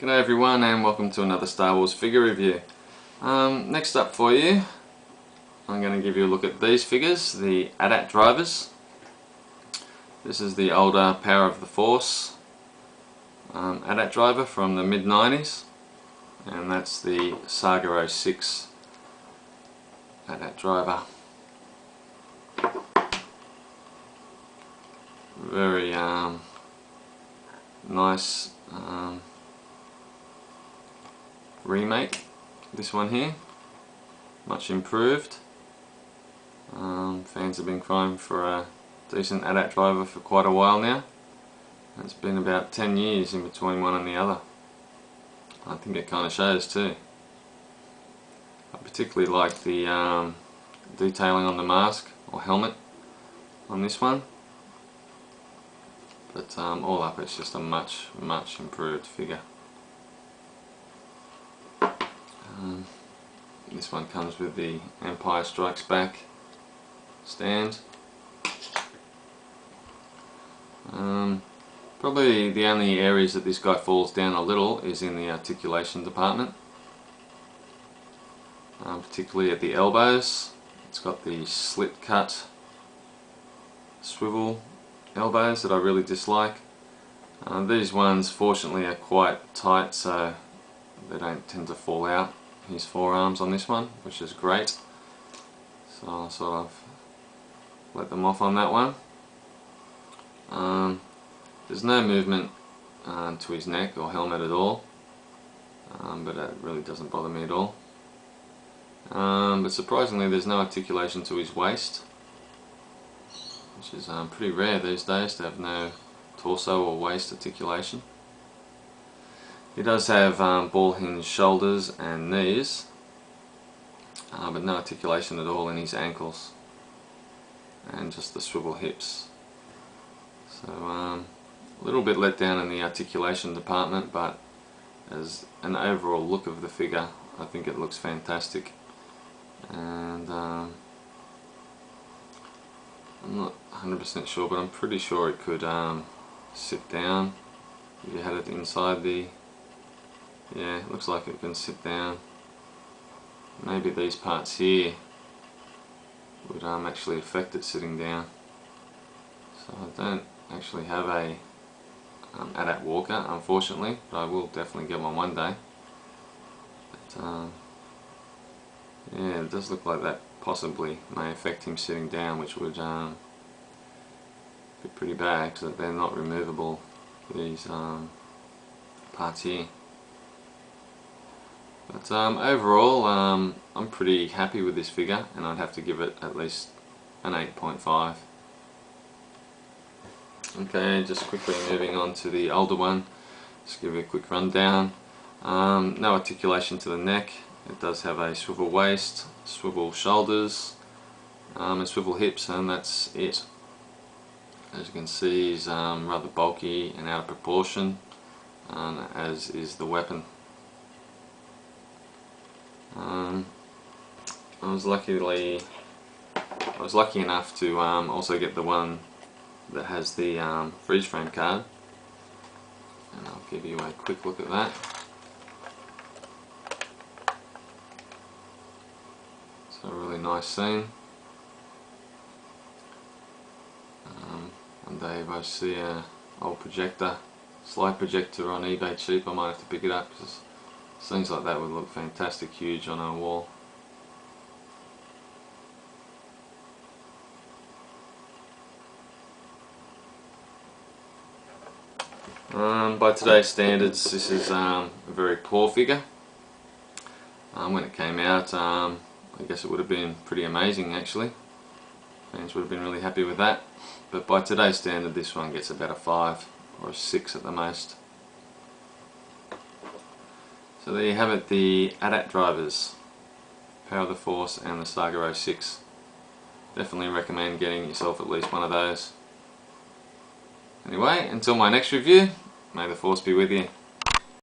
G'day everyone and welcome to another Star Wars figure review. Next up for you, I'm going to give you a look at these figures, the At-At Drivers. This is the older Power of the Force At-At Driver from the mid-90s, and that's the Saga 06 At-At Driver. Very nice remake, this one here, much improved. Fans have been crying for a decent At-At Driver for quite a while now. It's been about 10 years in between one and the other. I think it kind of shows too. I particularly like the detailing on the mask or helmet on this one, but all up it's just a much improved figure. This one comes with the Empire Strikes Back stand. Probably the only areas that this guy falls down a little is in the articulation department, particularly at the elbows. It's got the slit cut swivel elbows that I really dislike. These ones fortunately are quite tight, so they don't tend to fall out his forearms on this one, which is great. So I'll sort of let them off on that one. There's no movement to his neck or helmet at all, but that really doesn't bother me at all. But surprisingly there's no articulation to his waist, which is pretty rare these days to have no torso or waist articulation. He does have ball hinge shoulders and knees, but no articulation at all in his ankles, and just the swivel hips. So a little bit let down in the articulation department, but as an overall look of the figure I think it looks fantastic. And I'm not 100% sure, but I'm pretty sure it could sit down if you had it inside the... Yeah, it looks like it can sit down. Maybe these parts here would actually affect it sitting down. So I don't actually have a At-At Walker, unfortunately, but I will definitely get one one day. But yeah, it does look like that possibly may affect him sitting down, which would be pretty bad because they're not removable, these parts here. But overall I'm pretty happy with this figure, and I'd have to give it at least an 8.5. Okay, just quickly moving on to the older one, just give you a quick rundown. No articulation to the neck. It does have a swivel waist, swivel shoulders, and swivel hips, and that's it. As you can see, he's rather bulky and out of proportion, as is the weapon. I was lucky enough to also get the one that has the freeze frame card, and I'll give you a quick look at that. It's a really nice scene. One day if I see an old projector, slide projector on eBay cheap, I might have to pick it up, because scenes like that would look fantastic huge on our wall. By today's standards, this is a very poor figure. When it came out, I guess it would have been pretty amazing actually. Fans would have been really happy with that. But by today's standard, this one gets about a 5 or a 6 at the most. So there you have it, the At-At Drivers, Power of the Force and the Saga 06. Definitely recommend getting yourself at least one of those. Anyway, until my next review, may the Force be with you.